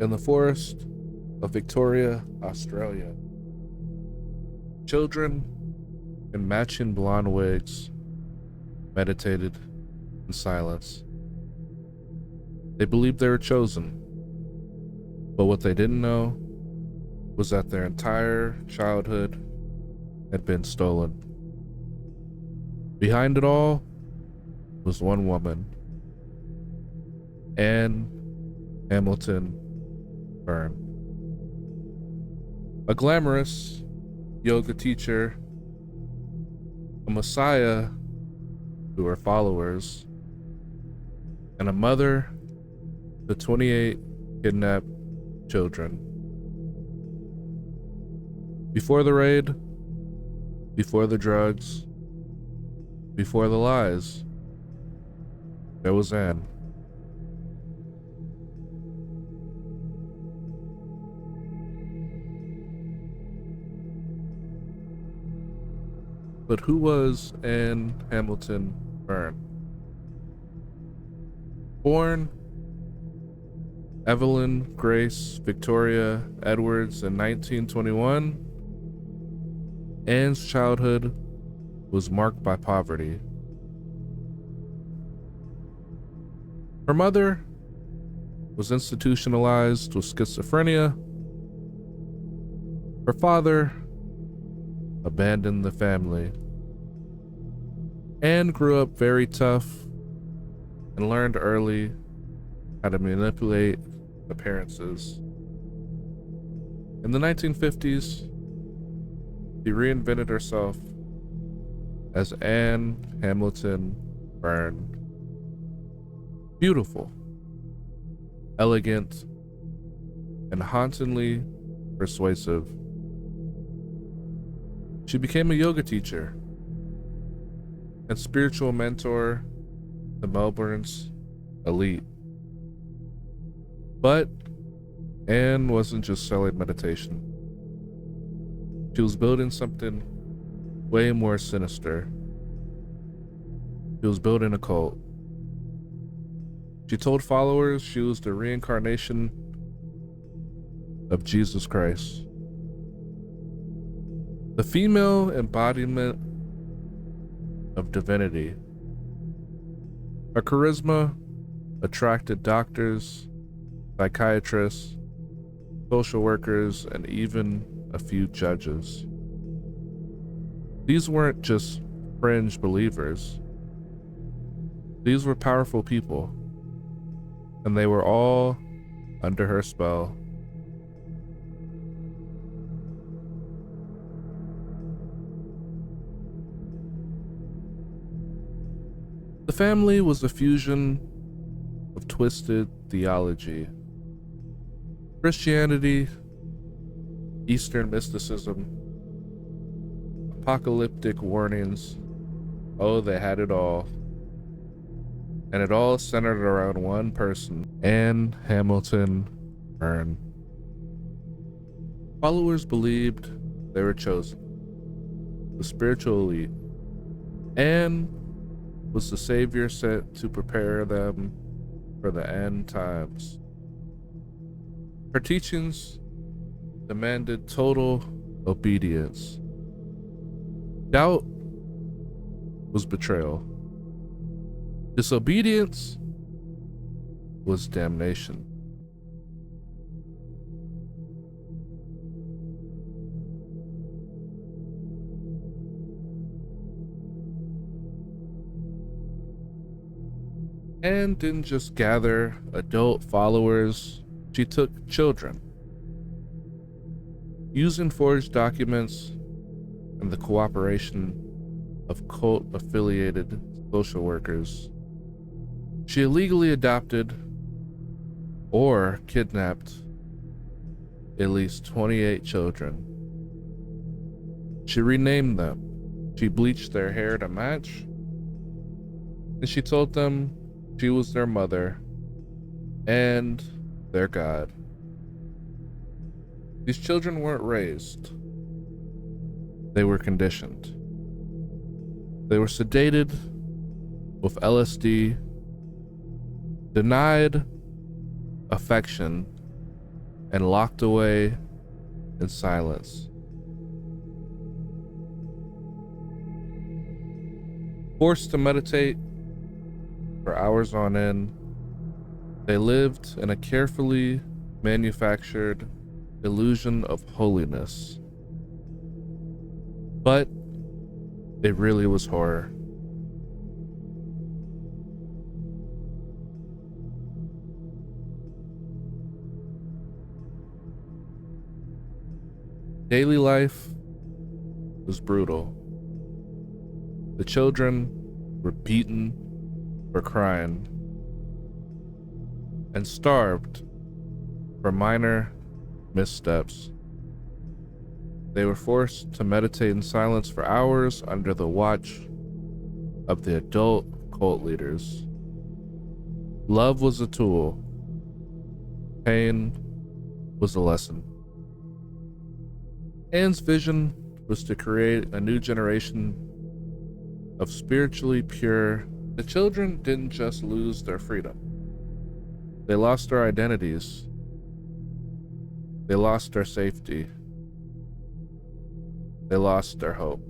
In the forest of Victoria, Australia, children in matching blonde wigs meditated in silence. They believed they were chosen, but what they didn't know was that their entire childhood had been stolen. Behind it all was one woman, Anne Hamilton Byrne, a glamorous yoga teacher, a messiah to her followers, and a mother to 28 kidnapped children. Before the raid, before the drugs, before the lies, there was Anne. But who was Anne Hamilton Byrne? Born Evelyn Grace Victoria Edwards in 1921, Anne's childhood was marked by poverty. Her mother was institutionalized with schizophrenia. Her father abandoned the family. Anne grew up very tough and learned early how to manipulate appearances. In the 1950s, she reinvented herself as Anne Hamilton Byrne. Beautiful, elegant, and hauntingly persuasive. She became a yoga teacher and spiritual mentor to Melbourne's elite. But Anne wasn't just selling meditation. She was building something way more sinister. She was building a cult. She told followers she was the reincarnation of Jesus Christ, the female embodiment of divinity. Her charisma attracted doctors, psychiatrists, social workers, and even a few judges. These weren't just fringe believers. These were powerful people, and they were all under her spell. The family was a fusion of twisted theology, Christianity, Eastern mysticism, apocalyptic warnings. Oh, they had it all. And it all centered around one person, Anne Hamilton Byrne. Followers believed they were chosen, the spiritual elite. Anne was the savior sent to prepare them for the end times. Her teachings demanded total obedience. Doubt was betrayal. Disobedience was damnation. Anne didn't just gather adult followers, she took children. Using forged documents and the cooperation of cult-affiliated social workers, she illegally adopted or kidnapped at least 28 children. She renamed them, she bleached their hair to match, and she told them she was their mother and their God. These children weren't raised. They were conditioned. They were sedated with LSD, denied affection, and locked away in silence. Forced to meditate for hours on end, they lived in a carefully manufactured illusion of holiness. But it really was horror. Daily life was brutal. The children were beaten for crying and starved for minor missteps. They were forced to meditate in silence for hours under the watch of the adult cult leaders. Love was a tool. Pain was a lesson. Anne's vision was to create a new generation of spiritually pure. The children didn't just lose their freedom. They lost their identities. They lost their safety. They lost their hope.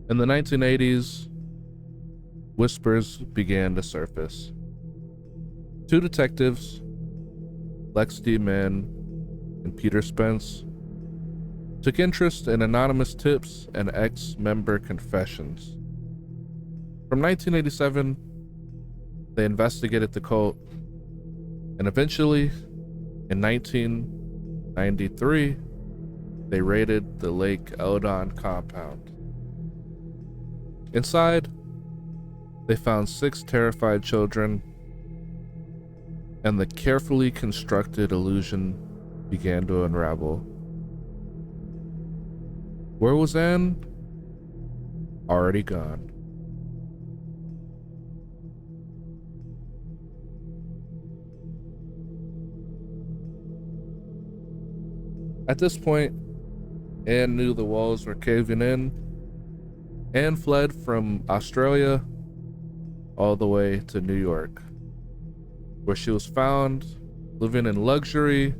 In the 1980s, whispers began to surface. Two detectives, Lex D. Mann and Peter Spence, took interest in anonymous tips and ex-member confessions. From 1987, they investigated the cult, and eventually, in 1993, they raided the Lake Eldon compound. Inside, they found 6 terrified children, and the carefully constructed illusion began to unravel. Where was Anne? Already gone. At this point, Anne knew the walls were caving in. Anne fled from Australia all the way to New York, where she was found living in luxury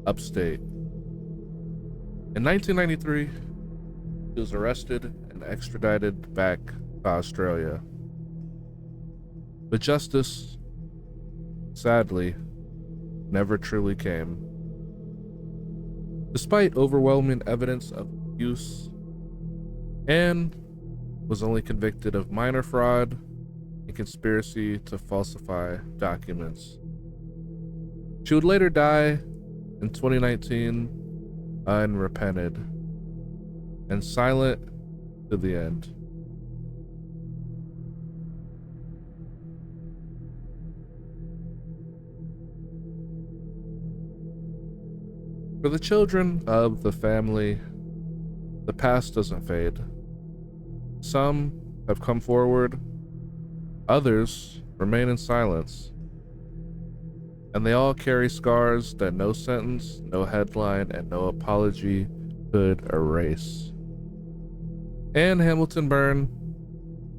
upstate. In 1993, she was arrested and extradited back to Australia. But justice, sadly, never truly came. Despite overwhelming evidence of abuse, Anne was only convicted of minor fraud and conspiracy to falsify documents. She would later die in 2019, unrepented and silent to the end. For the children of the family, the past doesn't fade. Some have come forward, others remain in silence, and they all carry scars that no sentence, no headline, and no apology could erase. Anne Hamilton Byrne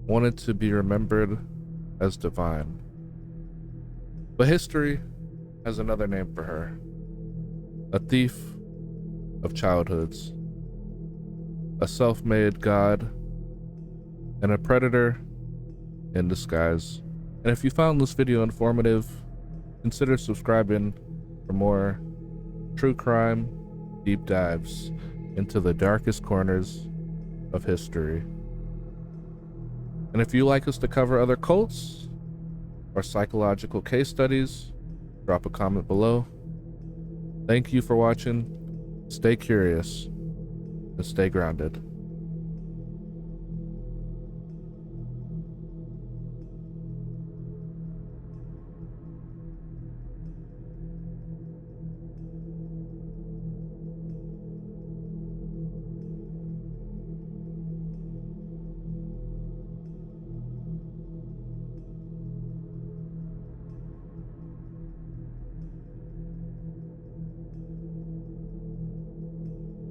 wanted to be remembered as divine, but history has another name for her: a thief of childhoods, a self-made god, and a predator in disguise. And if you found this video informative, consider subscribing for more true crime deep dives into the darkest corners of history. And if you like us to cover other cults or psychological case studies, drop a comment below. Thank you for watching. Stay curious and stay grounded.